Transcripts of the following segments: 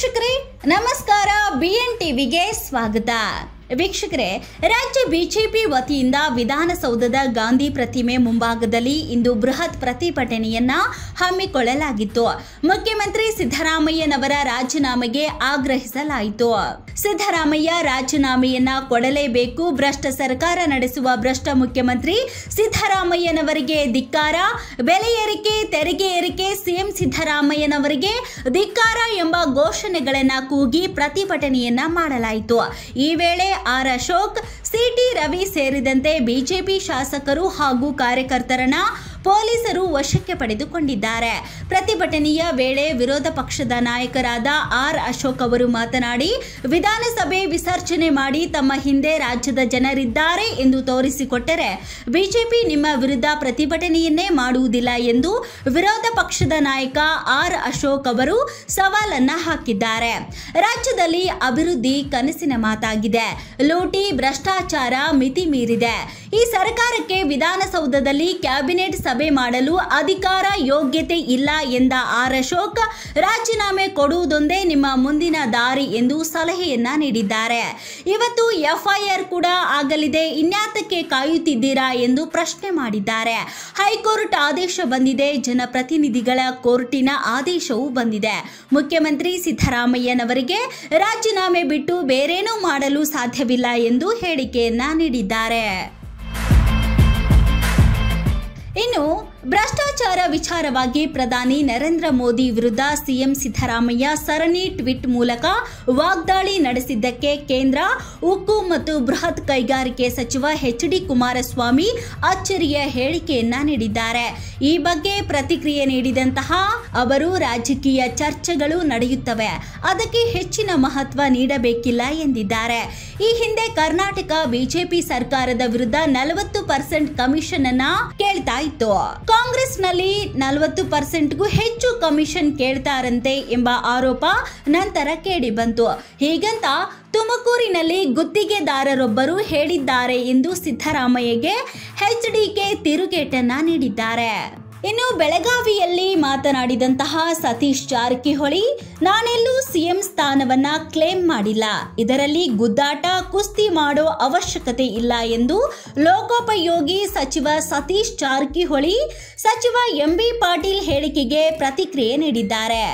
ವೀಕ್ಷಕರೇ ನಮಸ್ಕಾರ, ಬಿಎನ್ ಟಿವಿಗೆ ಸ್ವಾಗತ. ವೀಕ್ಷಕರೇ, ರಾಜ್ಯ ಬಿಜೆಪಿ ವತಿಯಿಂದ ವಿಧಾನಸೌಧದ ಗಾಂಧಿ ಪ್ರತಿಮೆ ಮುಂಭಾಗದಲ್ಲಿ ಇಂದು ಬೃಹತ್ ಪ್ರತಿಭಟನೆಯನ್ನ ಹಮ್ಮಿಕೊಳ್ಳಲಾಗಿತ್ತು. ಮುಖ್ಯಮಂತ್ರಿ ಸಿದ್ದರಾಮಯ್ಯನವರ ರಾಜೀನಾಮೆಗೆ ಆಗ್ರಹಿಸಲಾಯಿತು. ಸಿದ್ದರಾಮಯ್ಯ ರಾಜೀನಾಮೆಯನ್ನ ಕೊಡಲೇಬೇಕು, ಭ್ರಷ್ಟ ಸರ್ಕಾರ ನಡೆಸುವ ಭ್ರಷ್ಟ ಮುಖ್ಯಮಂತ್ರಿ ಸಿದ್ದರಾಮಯ್ಯನವರಿಗೆ ಧಿಕ್ಕಾರ, ಬೆಲೆ ಏರಿಕೆ, ತೆರಿಗೆ ಏರಿಕೆ, ಸಿಎಂ ಸಿದ್ದರಾಮಯ್ಯನವರಿಗೆ ಧಿಕ್ಕಾರ ಎಂಬ ಘೋಷಣೆಗಳನ್ನ ಕೂಗಿ ಪ್ರತಿಭಟನೆಯನ್ನ ಮಾಡಲಾಯಿತು. ಈ ವೇಳೆ ಆರ್ ಅಶೋಕ್, ಸಿಟಿ ರವಿ ಸೇರಿದಂತೆ ಬಿಜೆಪಿ ಶಾಸಕರು ಹಾಗೂ ಕಾರ್ಯಕರ್ತರನ್ನ ಪೊಲೀಸರು ವಶಕ್ಕೆ ಪಡೆದುಕೊಂಡಿದ್ದಾರೆ. ಪ್ರತಿಭಟನೆಯ ವೇಳೆ ವಿರೋಧ ಪಕ್ಷದ ನಾಯಕರಾದ ಆರ್ ಅಶೋಕ್ ಅವರು ಮಾತನಾಡಿ, ವಿಧಾನಸಭೆ ವಿಸರ್ಜನೆ ಮಾಡಿ ತಮ್ಮ ಹಿಂದೆ ರಾಜ್ಯದ ಜನರಿದ್ದಾರೆ ಎಂದು ತೋರಿಸಿಕೊಟ್ಟರೆ ಬಿಜೆಪಿ ನಿಮ್ಮ ವಿರುದ್ಧ ಪ್ರತಿಭಟನೆಯನ್ನೇ ಮಾಡುವುದಿಲ್ಲ ಎಂದು ವಿರೋಧ ಪಕ್ಷದ ನಾಯಕ ಆರ್ ಅಶೋಕ್ ಅವರು ಸವಾಲನ್ನ ಹಾಕಿದ್ದಾರೆ. ರಾಜ್ಯದಲ್ಲಿ ಅಭಿವೃದ್ಧಿ ಕನಸಿನ ಮಾತಾಗಿದೆ, ಲೂಟಿ ಭ್ರಷ್ಟಾಚಾರ ಮಿತಿ ಮೀರಿದೆ. ಈ ಸರ್ಕಾರಕ್ಕೆ ವಿಧಾನಸೌಧದಲ್ಲಿ ಕ್ಯಾಬಿನೆಟ್ ಸಭೆ ಮಾಡಲು ಅಧಿಕಾರ, ಯೋಗ್ಯತೆ ಇಲ್ಲ ಎಂದ ಆರ್ ಅಶೋಕ್, ರಾಜೀನಾಮೆ ಕೊಡುವುದೊಂದೇ ನಿಮ್ಮ ಮುಂದಿನ ದಾರಿ ಎಂದು ಸಲಹೆಯನ್ನ ನೀಡಿದ್ದಾರೆ. ಇವತ್ತು ಎಫ್ಐಆರ್ ಕೂಡ ಆಗಲಿದೆ, ಇನ್ಯಾತಕ್ಕೆ ಕಾಯುತ್ತಿದ್ದೀರಾ ಎಂದು ಪ್ರಶ್ನೆ ಮಾಡಿದ್ದಾರೆ. ಹೈಕೋರ್ಟ್ ಆದೇಶ ಬಂದಿದೆ, ಜನಪ್ರತಿನಿಧಿಗಳ ಕೋರ್ಟಿನ ಆದೇಶವೂ ಬಂದಿದೆ. ಮುಖ್ಯಮಂತ್ರಿ ಸಿದ್ದರಾಮಯ್ಯನವರಿಗೆ ರಾಜೀನಾಮೆ ಬಿಟ್ಟು ಬೇರೇನೂ ಮಾಡಲು ಸಾಧ್ಯವಿಲ್ಲ ಎಂದು ಹೇಳಿಕೆಯನ್ನ ನೀಡಿದ್ದಾರೆ. ಇನ್ನು ಭ್ರಷ್ಟಾಚಾರ ವಿಚಾರವಾಗಿ ಪ್ರಧಾನಿ ನರೇಂದ್ರ ಮೋದಿ ವಿರುದ್ಧ ಸಿಎಂ ಸಿದ್ದರಾಮಯ್ಯ ಸರಣಿ ಟ್ವೀಟ್ ಮೂಲಕ ವಾಗ್ದಾಳಿ ನಡೆಸಿದ್ದಕ್ಕೆ ಕೇಂದ್ರ ಉಕ್ಕು ಮತ್ತು ಬೃಹತ್ ಕೈಗಾರಿಕೆ ಸಚಿವ ಎಚ್.ಡಿ. ಕುಮಾರಸ್ವಾಮಿ ಅಚ್ಚರಿಯ ಹೇಳಿಕೆಯನ್ನ ನೀಡಿದ್ದಾರೆ. ಈ ಬಗ್ಗೆ ಪ್ರತಿಕ್ರಿಯೆ ನೀಡಿದಂತಹ ಅವರು, ರಾಜಕೀಯ ಚರ್ಚೆಗಳು ನಡೆಯುತ್ತವೆ, ಅದಕ್ಕೆ ಹೆಚ್ಚಿನ ಮಹತ್ವ ನೀಡಬೇಕಿಲ್ಲ ಎಂದಿದ್ದಾರೆ. ಈ ಹಿಂದೆ ಕರ್ನಾಟಕ ಬಿಜೆಪಿ ಸರ್ಕಾರದ ವಿರುದ್ಧ 40% ಕಮಿಷನ್ ಅನ್ನ ಕೇಳ್ತಾ ಇತ್ತು. ಕಾಂಗ್ರೆಸ್ನಲ್ಲಿ 40%ಗೂ ಹೆಚ್ಚು ಕಮಿಷನ್ ಕೇಳ್ತಾರಂತೆ ಎಂಬ ಆರೋಪ ನಂತರ ಕೇಳಿ ಬಂತು. ಹೀಗಂತ ತುಮಕೂರಿನಲ್ಲಿ ಗುತ್ತಿಗೆದಾರರೊಬ್ಬರು ಹೇಳಿದ್ದಾರೆ ಎಂದು ಸಿದ್ದರಾಮಯ್ಯಗೆ ಎಚ್ಡಿಕೆ ತಿರುಗೇಟನ್ನ ನೀಡಿದ್ದಾರೆ. ಇನ್ನು ಬೆಳಗಾವಿಯಲ್ಲಿ ಮಾತನಾಡಿದಂತಹ ಸತೀಶ್ ಜಾರಕಿಹೊಳಿ, ನಾನೆಲ್ಲೂ ಸಿಎಂ ಸ್ಥಾನವನ್ನ ಕ್ಲೇಮ್ ಮಾಡಿಲ್ಲ, ಇದರಲ್ಲಿ ಗುದ್ದಾಟ ಕುಸ್ತಿ ಮಾಡೋ ಅವಶ್ಯಕತೆ ಇಲ್ಲ ಎಂದು ಲೋಕೋಪಯೋಗಿ ಸಚಿವ ಸತೀಶ್ ಜಾರಕಿಹೊಳಿ ಸಚಿವ ಎಂಬಿ ಪಾಟೀಲ್ ಹೇಳಿಕೆಗೆ ಪ್ರತಿಕ್ರಿಯೆ ನೀಡಿದ್ದಾರೆ.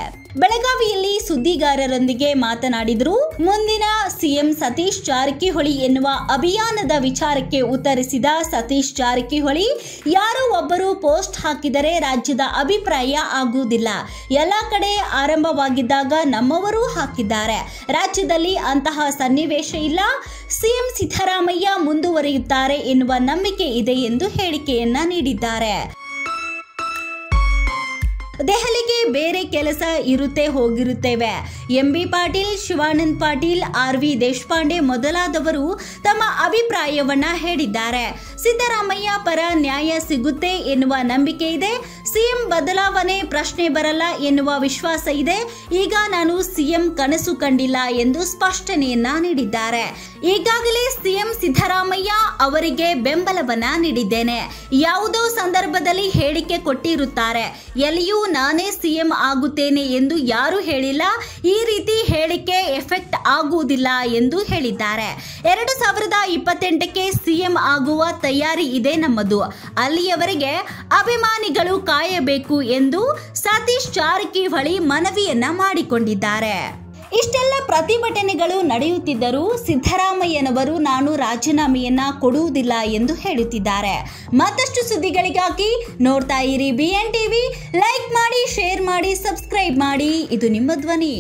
ಬೆಳಗಾವಿಯಲ್ಲಿ ಸುದ್ದಿಗಾರರೊಂದಿಗೆ ಮಾತನಾಡಿದರು. ಮುಂದಿನ ಸಿಎಂ ಸತೀಶ್ ಜಾರಕಿಹೊಳಿ ಎನ್ನುವ ಅಭಿಯಾನದ ವಿಚಾರಕ್ಕೆ ಉತ್ತರಿಸಿದ ಸತೀಶ್ ಜಾರಕಿಹೊಳಿ, ಯಾರೋ ಒಬ್ಬರು ಪೋಸ್ಟ್ ಹಾಕಿದರೆ ರಾಜ್ಯದ ಅಭಿಪ್ರಾಯ ಆಗುವುದಿಲ್ಲ, ಎಲ್ಲ ಕಡೆ ಆರಂಭವಾಗಿದ್ದಾಗ ನಮ್ಮವರೂ ಹಾಕಿದ್ದಾರೆ, ರಾಜ್ಯದಲ್ಲಿ ಅಂತಹ ಸನ್ನಿವೇಶ ಇಲ್ಲ, ಸಿಎಂ ಸಿದ್ದರಾಮಯ್ಯ ಮುಂದುವರಿಯುತ್ತಾರೆ ಎನ್ನುವ ನಂಬಿಕೆ ಇದೆ ಎಂದು ಹೇಳಿಕೆಯನ್ನ ನೀಡಿದ್ದಾರೆ. ದೆಹಲಿಗೆ ಬೇರೆ ಕೆಲಸ ಇರುತ್ತೆ, ಹೋಗಿರುತ್ತೇವೆ. ಎಂಬಿ ಪಾಟೀಲ್, ಶಿವಾನಂದ ಪಾಟೀಲ್, ಆರ್.ವಿ. ದೇಶಪಾಂಡೆ ಮೊದಲಾದವರು ತಮ್ಮ ಅಭಿಪ್ರಾಯವನ್ನ ಹೇಳಿದ್ದಾರೆ. ಸಿದ್ದರಾಮಯ್ಯ ಪರ ನ್ಯಾಯ ಸಿಗುತ್ತೆ ಎನ್ನುವ ನಂಬಿಕೆ ಇದೆ, ಸಿಎಂ ಬದಲಾವಣೆ ಪ್ರಶ್ನೆ ಬರಲ್ಲ ಎನ್ನುವ ವಿಶ್ವಾಸ ಇದೆ. ಈಗ ನಾನು ಸಿಎಂ ಕನಸು ಕಂಡಿಲ್ಲ ಎಂದು ಸ್ಪಷ್ಟನೆಯನ್ನ ನೀಡಿದ್ದಾರೆ. ಈಗಾಗಲೇ ಸಿಎಂ ಸಿದ್ದರಾಮಯ್ಯ ಅವರಿಗೆ ಬೆಂಬಲವನ್ನ ನೀಡಿದ್ದೇನೆ, ಯಾವುದೋ ಸಂದರ್ಭದಲ್ಲಿ ಹೇಳಿಕೆ ಕೊಟ್ಟಿರುತ್ತಾರೆ, ಎಲ್ಲಿಯೂ ನಾನೇ ಸಿಎಂ ಆಗುತ್ತೇನೆ ಎಂದು ಯಾರೂ ಹೇಳಿಲ್ಲ, ಈ ರೀತಿ ಹೇಳಿಕೆ ಎಫೆಕ್ಟ್ ಆಗುವುದಿಲ್ಲ ಎಂದು ಹೇಳಿದ್ದಾರೆ. 2028ಕ್ಕೆ ಸಿಎಂ ಆಗುವ ತಯಾರಿ ಇದೆ ನಮ್ಮದು, ಅಲ್ಲಿಯವರೆಗೆ ಅಭಿಮಾನಿಗಳು ಕಾಯಬೇಕು ಎಂದು ಸತೀಶ್ ಜಾರಕಿಹೊಳಿ ಮನವಿಯನ್ನ ಮಾಡಿಕೊಂಡಿದ್ದಾರೆ. ಇಷ್ಟೆಲ್ಲ ಪ್ರತಿಭಟನೆಗಳು ನಡೆಯುತ್ತಿದ್ದರೂ ಸಿದ್ದರಾಮಯ್ಯನವರು ನಾನು ರಾಜೀನಾಮೆಯನ್ನ ಕೊಡುವುದಿಲ್ಲ ಎಂದು ಹೇಳುತ್ತಿದ್ದಾರೆ. ಮತ್ತಷ್ಟು ಸುದ್ದಿಗಳಿಗಾಗಿ ನೋಡ್ತಾ ಇರಿ ಬಿಎನ್ ಟಿವಿ. ಲೈಕ್ ಮಾಡಿ, ಶೇರ್ ಮಾಡಿ, ಸಬ್ಸ್ಕ್ರೈಬ್ ಮಾಡಿ. ಇದು ನಿಮ್ಮ ಧ್ವನಿ.